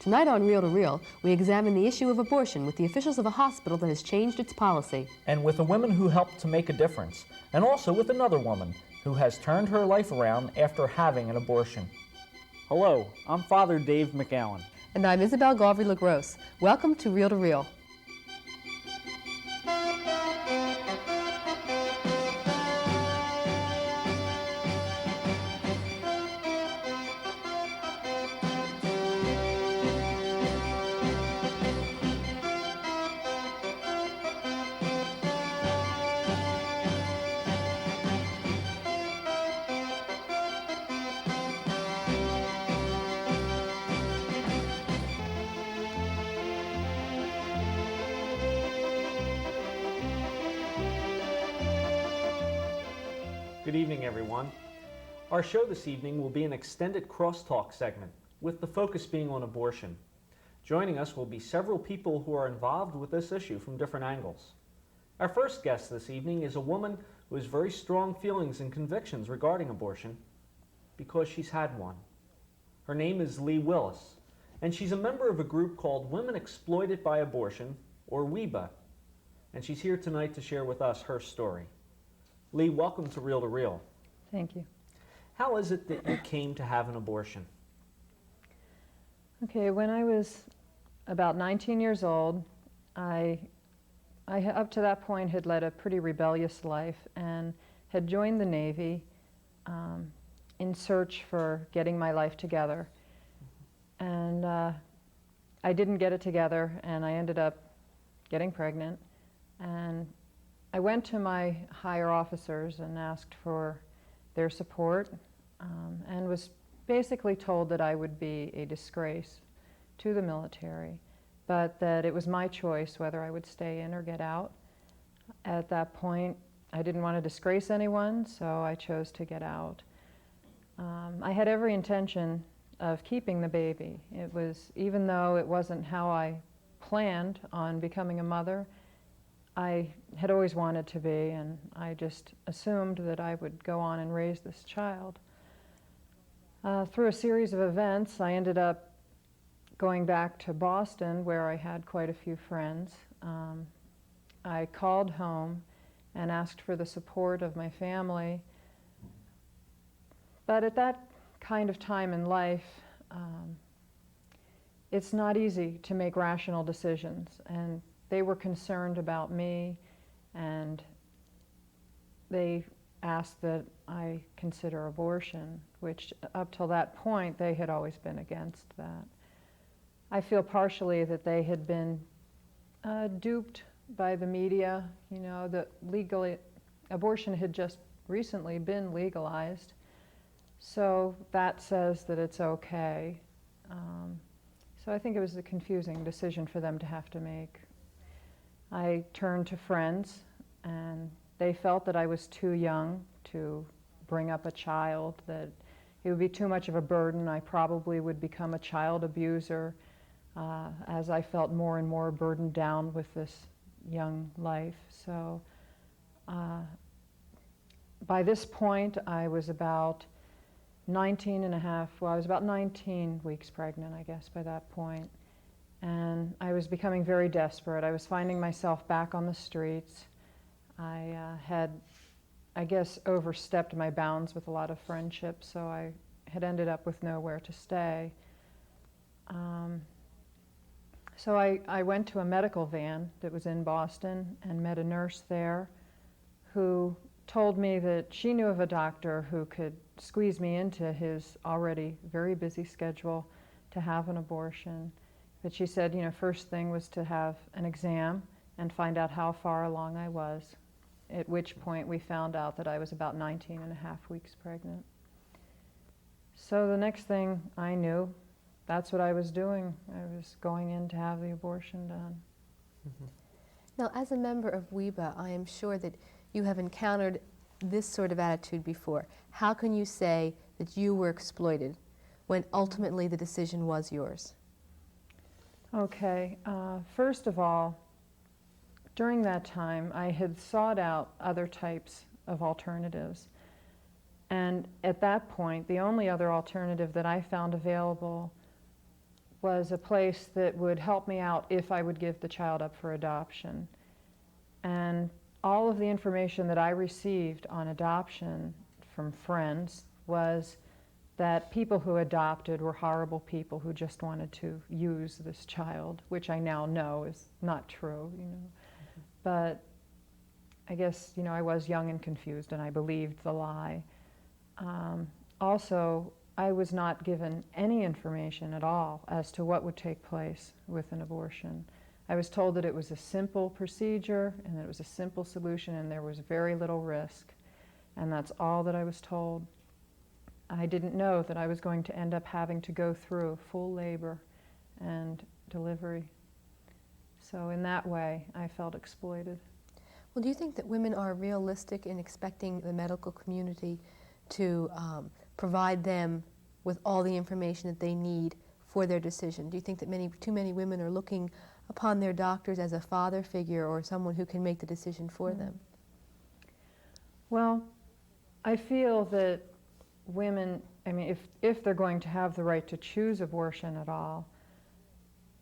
Tonight on Reel to Reel, we examine the issue of abortion with the officials of a hospital that has changed its policy. And with a woman who helped to make a difference, and also with another woman who has turned her life around after having an abortion. Hello, I'm Father Dave McAllen. And I'm Isabel Galvry-LaGrosse. Welcome to Reel to Reel. Good evening, everyone. Our show this evening will be an extended Crosstalk segment, with the focus being on abortion. Joining us will be several people who are involved with this issue from different angles. Our first guest this evening is a woman who has very strong feelings and convictions regarding abortion because she's had one. Her name is Lee Willis, and she's a member of a group called Women Exploited by Abortion, or WEBA, and she's here tonight to share with us her story. Lee, welcome to Reel to Reel. Thank you. How is it that you came to have an abortion? Okay, when I was about 19 years old, I up to that point had led a pretty rebellious life and had joined the Navy in search for getting my life together. And I didn't get it together, and I ended up getting pregnant. And I went to my higher officers and asked for their support and was basically told that I would be a disgrace to the military, but that it was my choice whether I would stay in or get out. At that point, I didn't want to disgrace anyone, so I chose to get out. I had every intention of keeping the baby. It was, even though it wasn't how I planned on becoming a mother, I had always wanted to be, and I just assumed that I would go on and raise this child. Through a series of events, I ended up going back to Boston, where I had quite a few friends. I called home and asked for the support of my family. But at that kind of time in life, it's not easy to make rational decisions, and they were concerned about me, and they asked that I consider abortion, which up till that point they had always been against that. I feel partially that they had been duped by the media. You know, that legally abortion had just recently been legalized, so that says that it's okay. So I think it was a confusing decision for them to have to make. I turned to friends, and they felt that I was too young to bring up a child, that it would be too much of a burden. I probably would become a child abuser as I felt more and more burdened down with this young life. So by this point, I was about 19 and a half, well, I was about 19 weeks pregnant, I guess, by that point. And I was becoming very desperate. I was finding myself back on the streets. I had, I guess, overstepped my bounds with a lot of friendships, so I had ended up with nowhere to stay. So I went to a medical van that was in Boston and met a nurse there who told me that she knew of a doctor who could squeeze me into his already very busy schedule to have an abortion. But she said, you know, first thing was to have an exam and find out how far along I was, at which point we found out that I was about 19 and a half weeks pregnant. So the next thing I knew, that's what I was doing. I was going in to have the abortion done. Mm-hmm. Now, as a member of WEBA, I am sure that you have encountered this sort of attitude before. How can you say that you were exploited when ultimately the decision was yours? Okay, first of all, during that time, I had sought out other types of alternatives. And at that point, the only other alternative that I found available was a place that would help me out if I would give the child up for adoption. And all of the information that I received on adoption from friends was that people who adopted were horrible people who just wanted to use this child, which I now know is not true, you know. But I guess, you know, I was young and confused and I believed the lie. Also, I was not given any information at all as to what would take place with an abortion. I was told that it was a simple procedure and that it was a simple solution and there was very little risk. And that's all that I was told. I didn't know that I was going to end up having to go through full labor and delivery. So in that way, I felt exploited. Well, do you think that women are realistic in expecting the medical community to provide them with all the information that they need for their decision? Do you think that too many women are looking upon their doctors as a father figure or someone who can make the decision for them? Well, I feel that women, I mean, if they're going to have the right to choose abortion at all,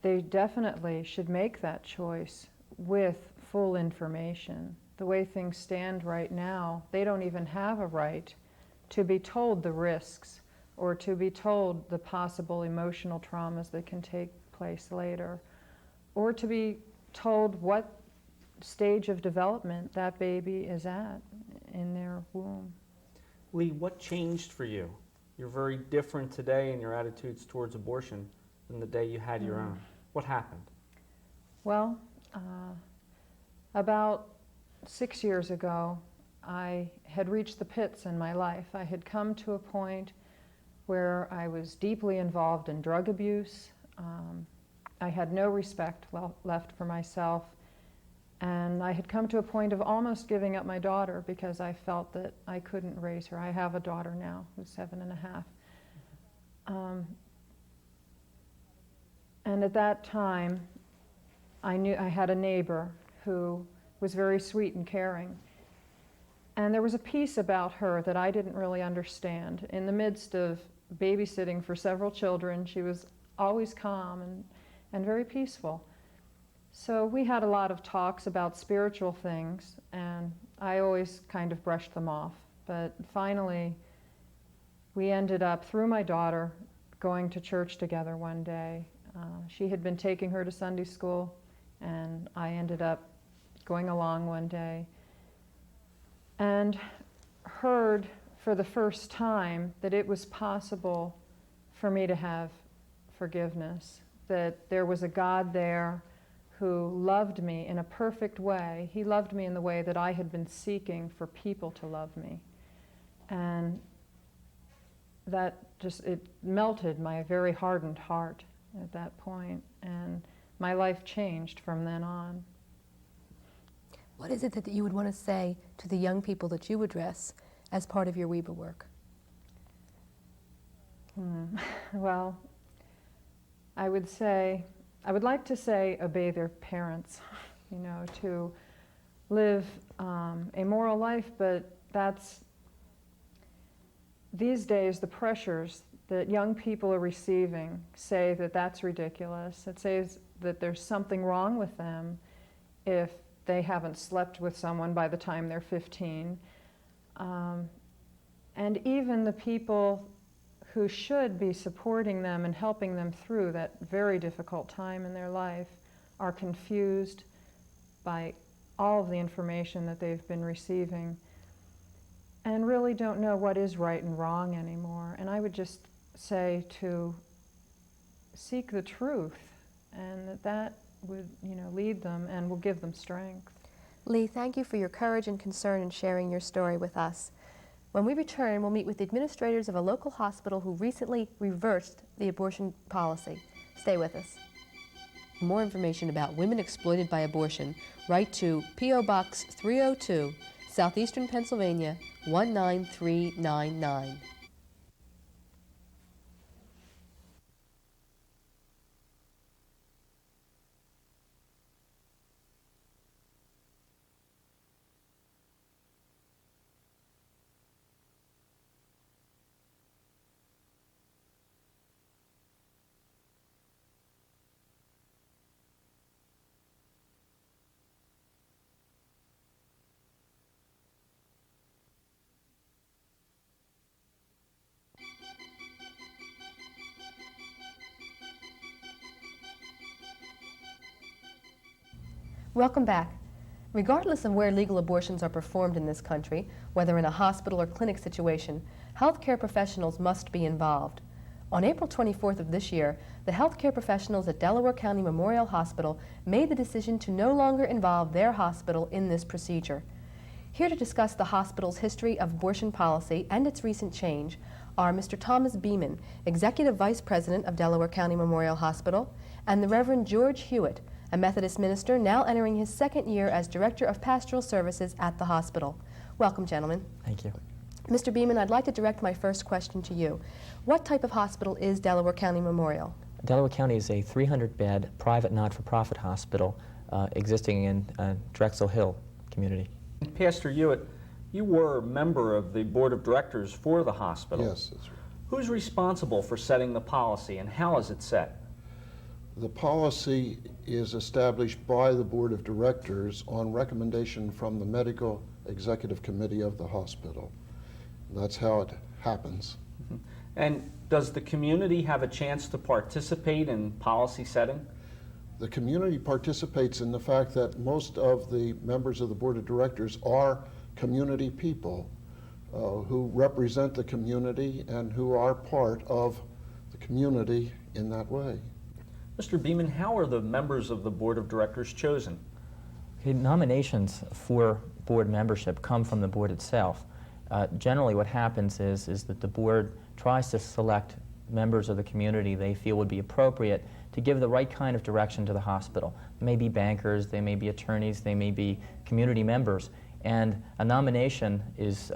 they definitely should make that choice with full information. The way things stand right now, they don't even have a right to be told the risks or to be told the possible emotional traumas that can take place later, or to be told what stage of development that baby is at in their womb. Lee, what changed for you? You're very different today in your attitudes towards abortion than the day you had your own. What happened? Well, about 6 years ago, I had reached the pits in my life. I had come to a point where I was deeply involved in drug abuse. I had no respect left for myself. And I had come to a point of almost giving up my daughter because I felt that I couldn't raise her. I have a daughter now who's 7.5. And at that time, I knew I had a neighbor who was very sweet and caring. And there was a piece about her that I didn't really understand. In the midst of babysitting for several children, she was always calm and very peaceful. So we had a lot of talks about spiritual things, and I always kind of brushed them off. But finally, we ended up, through my daughter, going to church together one day. She had been taking her to Sunday school, and I ended up going along one day and heard for the first time that it was possible for me to have forgiveness, that there was a God there who loved me in a perfect way. He loved me in the way that I had been seeking for people to love me. And that just, it melted my very hardened heart at that point, and my life changed from then on. What is it that you would want to say to the young people that you address as part of your WEBA work? Well, I would like to say obey their parents, you know, to live a moral life, but these days the pressures that young people are receiving say that that's ridiculous. It says that there's something wrong with them if they haven't slept with someone by the time they're 15. And even the people who should be supporting them and helping them through that very difficult time in their life are confused by all of the information that they've been receiving and really don't know what is right and wrong anymore. And I would just say to seek the truth, and that would, you know, lead them and will give them strength. Lee, thank you for your courage and concern in sharing your story with us. When we return, we'll meet with the administrators of a local hospital who recently reversed the abortion policy. Stay with us. For more information about women exploited by abortion, write to P.O. Box 302, Southeastern Pennsylvania, 19399. Welcome back. Regardless of where legal abortions are performed in this country, whether in a hospital or clinic situation, healthcare professionals must be involved. On April 24th of this year, the healthcare professionals at Delaware County Memorial Hospital made the decision to no longer involve their hospital in this procedure. Here to discuss the hospital's history of abortion policy and its recent change are Mr. Thomas Beeman, Executive Vice President of Delaware County Memorial Hospital, and the Reverend George HEWITT, a Methodist minister now entering his second year as Director of Pastoral Services at the hospital. Welcome, gentlemen. Thank you. Mr. Beeman, I'd like to direct my first question to you. What type of hospital is Delaware County Memorial? Delaware County is a 300-bed private not-for-profit hospital existing in Drexel Hill community. Pastor Hewitt, you were a member of the board of directors for the hospital. Yes, that's right. Who's responsible for setting the policy, and how is it set? The policy is established by the board of directors on recommendation from the medical executive committee of the hospital. That's how it happens. And does the community have a chance to participate in policy setting? The community participates in the fact that most of the members of the board of directors are community people who represent the community and who are part of the community in that way. Mr. Beeman, how are the members of the board of directors chosen? Okay, nominations for board membership come from the board itself. Generally what happens is that the board tries to select members of the community they feel would be appropriate to give the right kind of direction to the hospital. They may be bankers, they may be attorneys, they may be community members, and a nomination is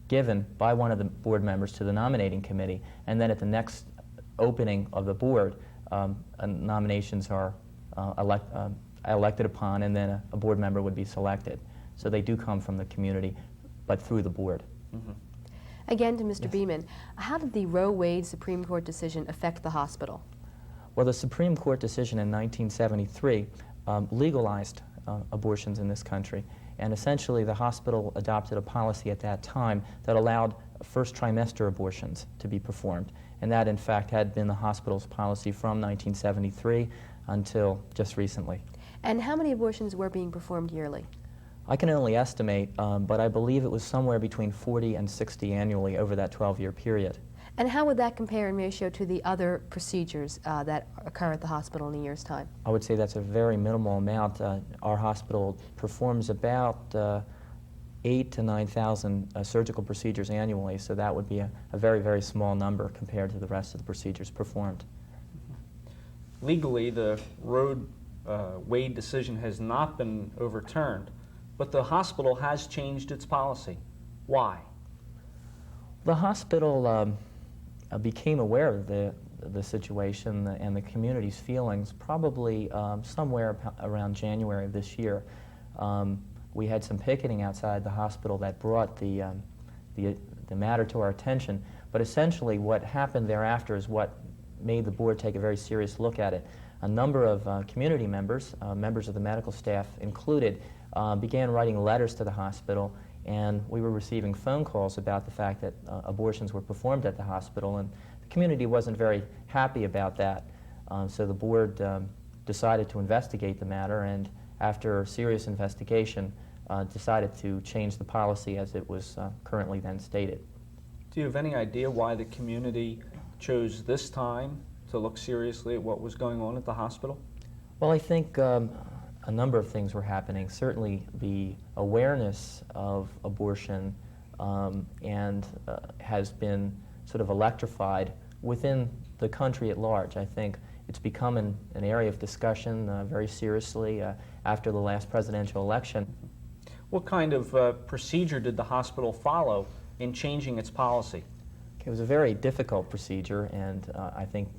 given by one of the board members to the nominating committee, and then at the next opening of the board, nominations are elected upon, and then a board member would be selected. So they do come from the community, but through the board. Mm-hmm. Again to Mr. Beeman, how did the Roe Wade Supreme Court decision affect the hospital? Well, the Supreme Court decision in 1973 legalized abortions in this country, and essentially the hospital adopted a policy at that time that allowed first trimester abortions to be performed, and that in fact had been the hospital's policy from 1973 until just recently. And how many abortions were being performed yearly? I can only estimate, but I believe it was somewhere between 40 and 60 annually over that 12-year period. And how would that compare in ratio to the other procedures that occur at the hospital in a year's time? I would say that's a very minimal amount. Our hospital performs about 8,000 to 9,000 surgical procedures annually, so that would be a very, very small number compared to the rest of the procedures performed. Legally, the Roe Wade decision has not been overturned, but the hospital has changed its policy. Why? The hospital became aware of the situation and the community's feelings probably somewhere around January of this year. We had some picketing outside the hospital that brought the matter to our attention, but essentially what happened thereafter is what made the board take a very serious look at it. A number of community members, members of the medical staff included, began writing letters to the hospital, and we were receiving phone calls about the fact that abortions were performed at the hospital, and the community wasn't very happy about that. So the board decided to investigate the matter, and after a serious investigation, decided to change the policy as it was currently then stated. Do you have any idea why the community chose this time to look seriously at what was going on at the hospital? Well, I think a number of things were happening. Certainly the awareness of abortion has been sort of electrified within the country at large. I think it's become an area of discussion very seriously after the last presidential election. What kind of procedure did the hospital follow in changing its policy? It was a very difficult procedure, and I think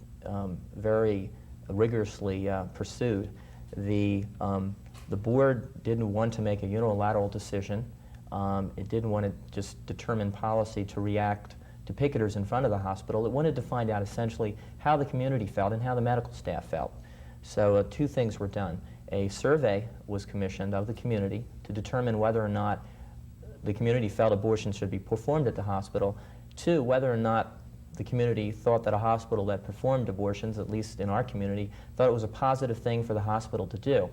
very rigorously pursued. The board didn't want to make a unilateral decision. It didn't want to just determine policy to react to picketers in front of the hospital. It wanted to find out essentially how the community felt and how the medical staff felt. So two things were done. A survey was commissioned of the community to determine whether or not the community felt abortions should be performed at the hospital. Two, whether or not the community thought that a hospital that performed abortions, at least in our community, thought it was a positive thing for the hospital to do.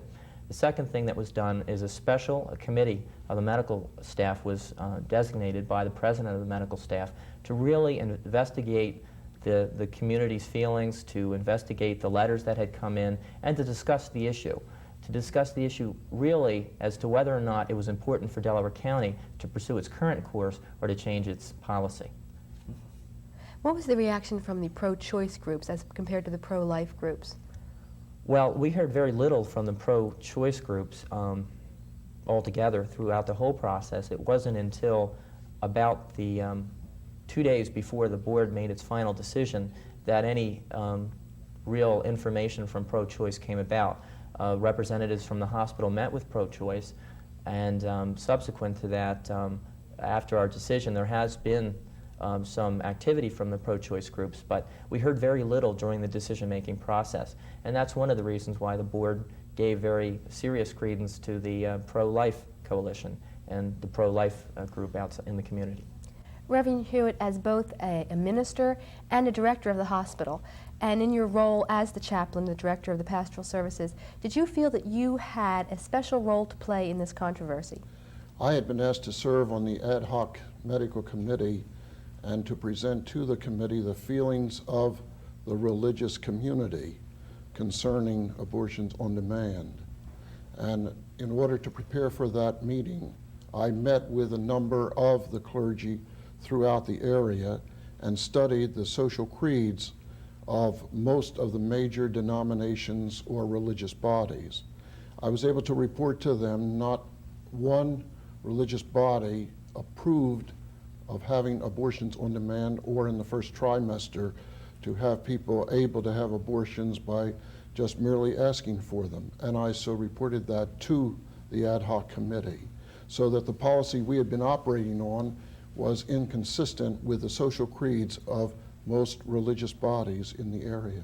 The second thing that was done is a committee of the medical staff was designated by the president of the medical staff to really investigate the community's feelings, to investigate the letters that had come in, and to discuss the issue. To discuss the issue really as to whether or not it was important for Delaware County to pursue its current course or to change its policy. What was the reaction from the pro-choice groups as compared to the pro-life groups? Well, we heard very little from the pro-choice groups altogether throughout the whole process. It wasn't until about the 2 days before the board made its final decision that any real information from pro-choice came about. Representatives from the hospital met with pro-choice, and subsequent to that, after our decision, there has been some activity from the pro-choice groups, but we heard very little during the decision-making process. And that's one of the reasons why the board gave very serious credence to the pro-life coalition and the pro-life group out in the community. Reverend Hewitt, as both a minister and a director of the hospital, and in your role as the chaplain, the director of the pastoral services, did you feel that you had a special role to play in this controversy? I had been asked to serve on the ad hoc medical committee and to present to the committee the feelings of the religious community concerning abortions on demand. And in order to prepare for that meeting, I met with a number of the clergy throughout the area and studied the social creeds of most of the major denominations or religious bodies. I was able to report to them not one religious body approved of having abortions on demand or in the first trimester, to have people able to have abortions by just merely asking for them. And I so reported that to the ad hoc committee, so that the policy we had been operating on was inconsistent with the social creeds of most religious bodies in the area.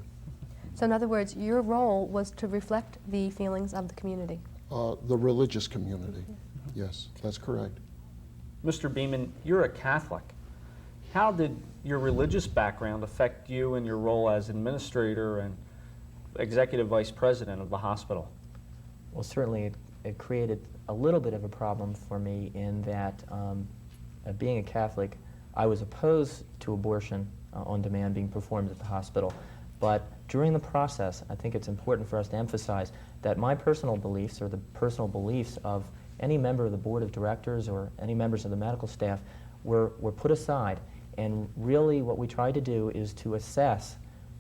So in other words, your role was to reflect the feelings of the community. The religious community, yes, that's correct. Mr. Beeman, you're a Catholic. How did your religious background affect you in your role as administrator and executive vice president of the hospital? Well, certainly it created a little bit of a problem for me in that being a Catholic, I was opposed to abortion on demand being performed at the hospital. But during the process, I think it's important for us to emphasize that my personal beliefs, or the personal beliefs of any member of the board of directors or any members of the medical staff, were put aside. And really what we tried to do is to assess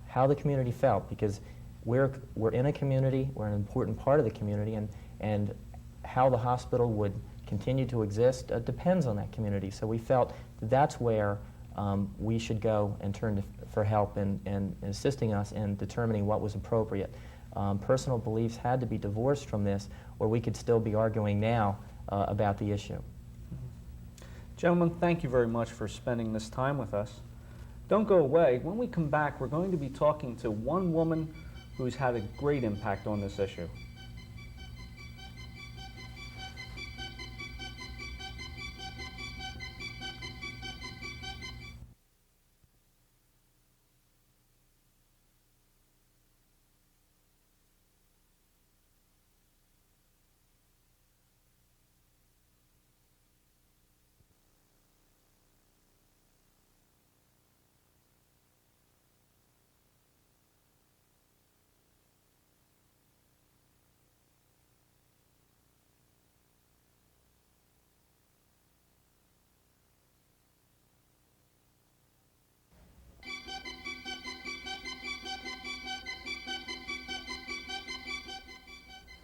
how the community felt, because we're in a community, we're an important part of the community, and how the hospital would continue to exist depends on that community. So we felt that that's where we should go and turn for help in assisting us in determining what was appropriate. Personal beliefs had to be divorced from this, or we could still be arguing now about the issue. Gentlemen, thank you very much for spending this time with us. Don't go away. When we come back, we're going to be talking to one woman who's had a great impact on this issue.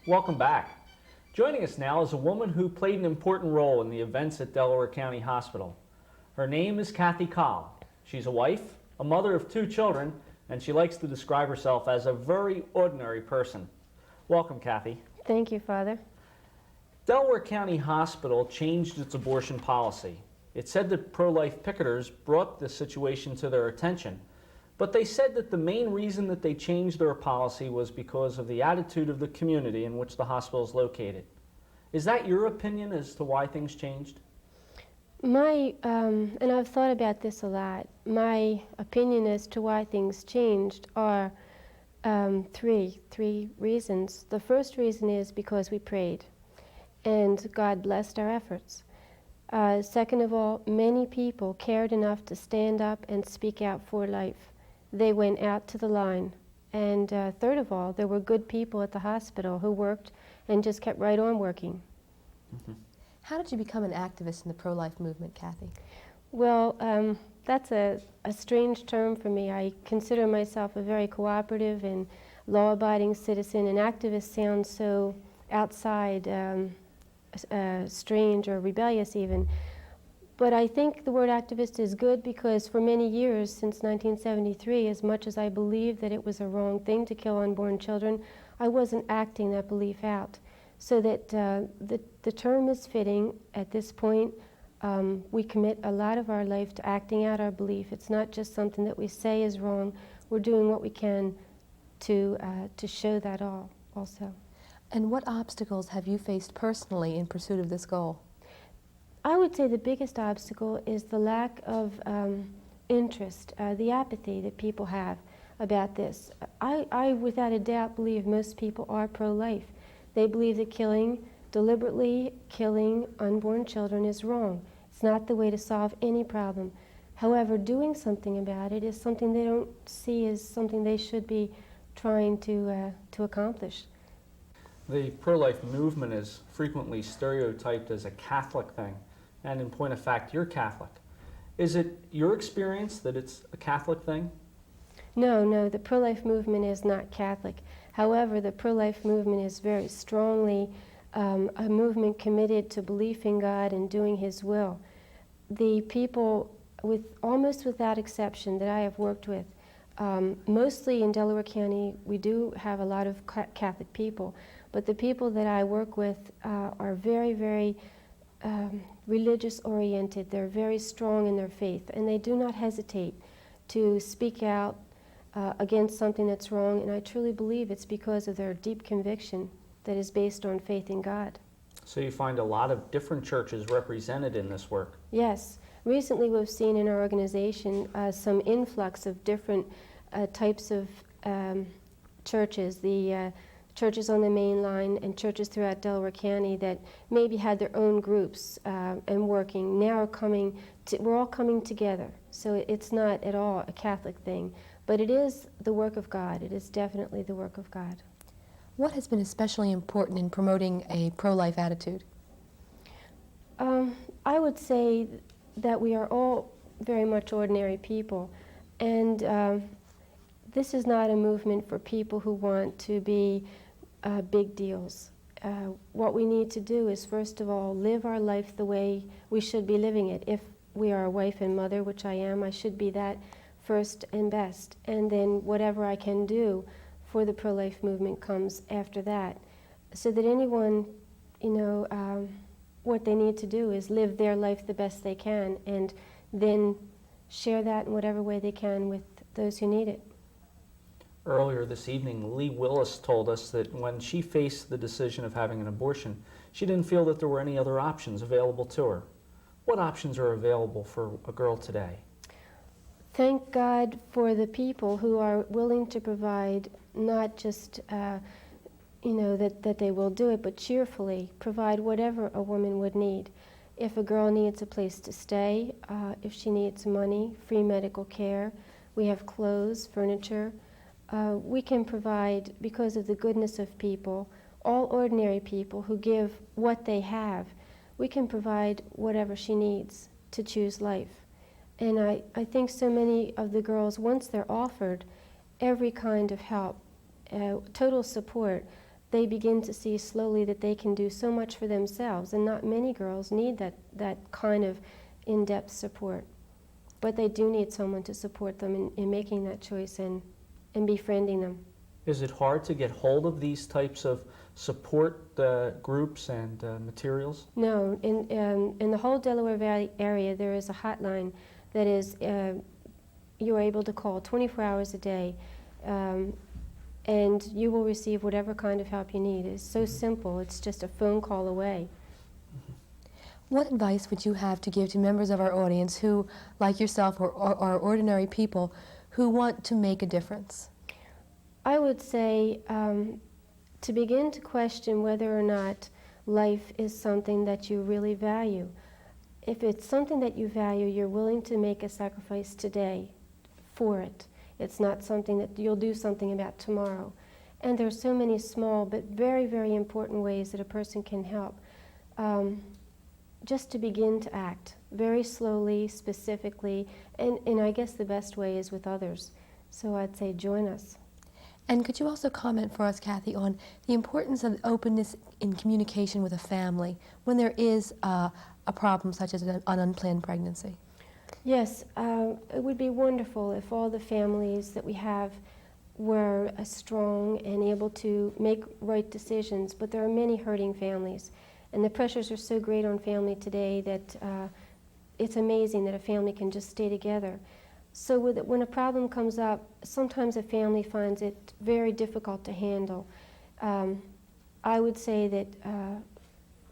Welcome back. Joining us now is a woman who played an important role in the events at Delaware County Hospital. Her name is Kathy COLL. She's a wife, a mother of 2 children, and she likes to describe herself as a very ordinary person. Welcome, Kathy. Thank you, Father. Delaware County Hospital changed its abortion policy. It said that pro-life picketers brought the situation to their attention, but they said that the main reason that they changed their policy was because of the attitude of the community in which the hospital is located. Is that your opinion as to why things changed? And I've thought about this a lot. My opinion as to why things changed are Three reasons. The first reason is because we prayed, and God blessed our efforts. Second of all, many people cared enough to stand up and speak out for life. They went out to the line. And third of all, there were good people at the hospital who worked and just kept right on working. Mm-hmm. How did you become an activist in the pro-life movement, Kathy? Well, that's a strange term for me. I consider myself a very cooperative and law-abiding citizen, and activist sounds so outside, strange or rebellious even. But I think the word activist is good because for many years, since 1973, as much as I believed that it was a wrong thing to kill unborn children, I wasn't acting that belief out. So that the term is fitting at this point. We commit a lot of our life to acting out our belief. It's not just something that we say is wrong. We're doing what we can to show that also. And what obstacles have you faced personally in pursuit of this goal? I would say the biggest obstacle is the lack of interest, the apathy that people have about this. I without a doubt believe most people are pro-life. They believe that deliberately killing unborn children is wrong. It's not the way to solve any problem. However, doing something about it is something they don't see as something they should be trying to accomplish. The pro-life movement is frequently stereotyped as a Catholic thing, and in point of fact, you're Catholic. Is it your experience that it's a Catholic thing? No, the pro-life movement is not Catholic. However, the pro-life movement is very strongly a movement committed to belief in God and doing His will. The people, almost without exception, that I have worked with, mostly in Delaware County, we do have a lot of Catholic people, but the people that I work with are very, very religious-oriented. They're very strong in their faith, and they do not hesitate to speak out against something that's wrong, and I truly believe it's because of their deep conviction that is based on faith in God. So you find a lot of different churches represented in this work? Yes. Recently we've seen in our organization some influx of different types of churches, the churches on the main line and churches throughout Delaware County that maybe had their own groups and working, now are coming, we're all coming together. So it's not at all a Catholic thing, but it is the work of God. It is definitely the work of God. What has been especially important in promoting a pro-life attitude? I would say that we are all very much ordinary people, and this is not a movement for people who want to be big deals. What we need to do is, first of all, live our life the way we should be living it. If we are a wife and mother, which I am, I should be that first and best, and then whatever I can do for the pro-life movement comes after that, so that anyone, what they need to do is live their life the best they can and then share that in whatever way they can with those who need it. Earlier this evening, Lee Willis told us that when she faced the decision of having an abortion, she didn't feel that there were any other options available to her. What options are available for a girl today? Thank God for the people who are willing to provide not just, that they will do it, but cheerfully provide whatever a woman would need. If a girl needs a place to stay, if she needs money, free medical care, we have clothes, furniture. We can provide, because of the goodness of people, all ordinary people who give what they have, we can provide whatever she needs to choose life. And I think so many of the girls, once they're offered every kind of help, total support, they begin to see slowly that they can do so much for themselves, and not many girls need that kind of in-depth support. But they do need someone to support them in making that choice and befriending them. Is it hard to get hold of these types of support groups and materials? No, in the whole Delaware Valley area there is a hotline that is, you're able to call 24 hours a day, and you will receive whatever kind of help you need. It's so simple, it's just a phone call away. What advice would you have to give to members of our audience who, like yourself, are ordinary people who want to make a difference? I would say to begin to question whether or not life is something that you really value. If it's something that you value, you're willing to make a sacrifice today for it. It's not something that you'll do something about tomorrow. And there are so many small but very, very important ways that a person can help. Just to begin to act very slowly, specifically, and I guess the best way is with others. So I'd say join us. And could you also comment for us, Kathy, on the importance of openness in communication with a family when there is a problem such as an unplanned pregnancy? Yes, it would be wonderful if all the families that we have were strong and able to make right decisions, but there are many hurting families. And the pressures are so great on family today that it's amazing that a family can just stay together. So when a problem comes up, sometimes a family finds it very difficult to handle. I would say that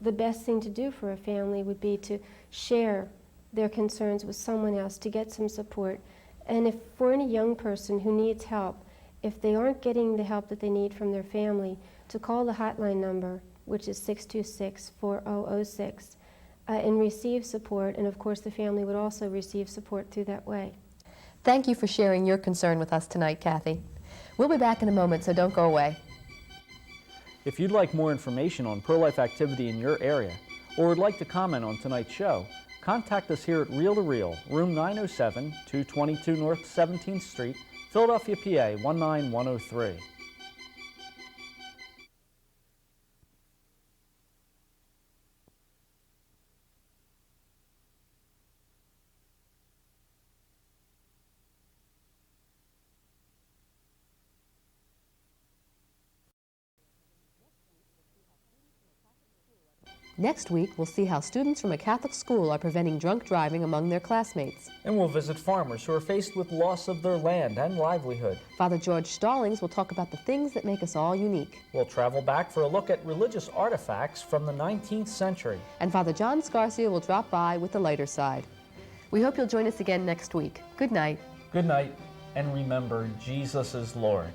the best thing to do for a family would be to share their concerns with someone else to get some support. And if for any young person who needs help, if they aren't getting the help that they need from their family, to call the hotline number, which is 626-4006, and receive support. And of course, the family would also receive support through that way. Thank you for sharing your concern with us tonight, Kathy. We'll be back in a moment, so don't go away. If you'd like more information on pro-life activity in your area, or would like to comment on tonight's show, contact us here at Reel to Reel, room 907, 222 North 17th Street, Philadelphia, PA 19103. Next week, we'll see how students from a Catholic school are preventing drunk driving among their classmates. And we'll visit farmers who are faced with loss of their land and livelihood. Father George Stallings will talk about the things that make us all unique. We'll travel back for a look at religious artifacts from the 19th century. And Father John Scarcia will drop by with the lighter side. We hope you'll join us again next week. Good night. Good night, and remember, Jesus is Lord.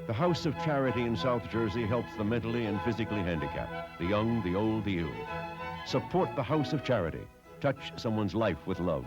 The House of Charity in South Jersey helps the mentally and physically handicapped, the young, the old, the ill. Support the House of Charity. Touch someone's life with love.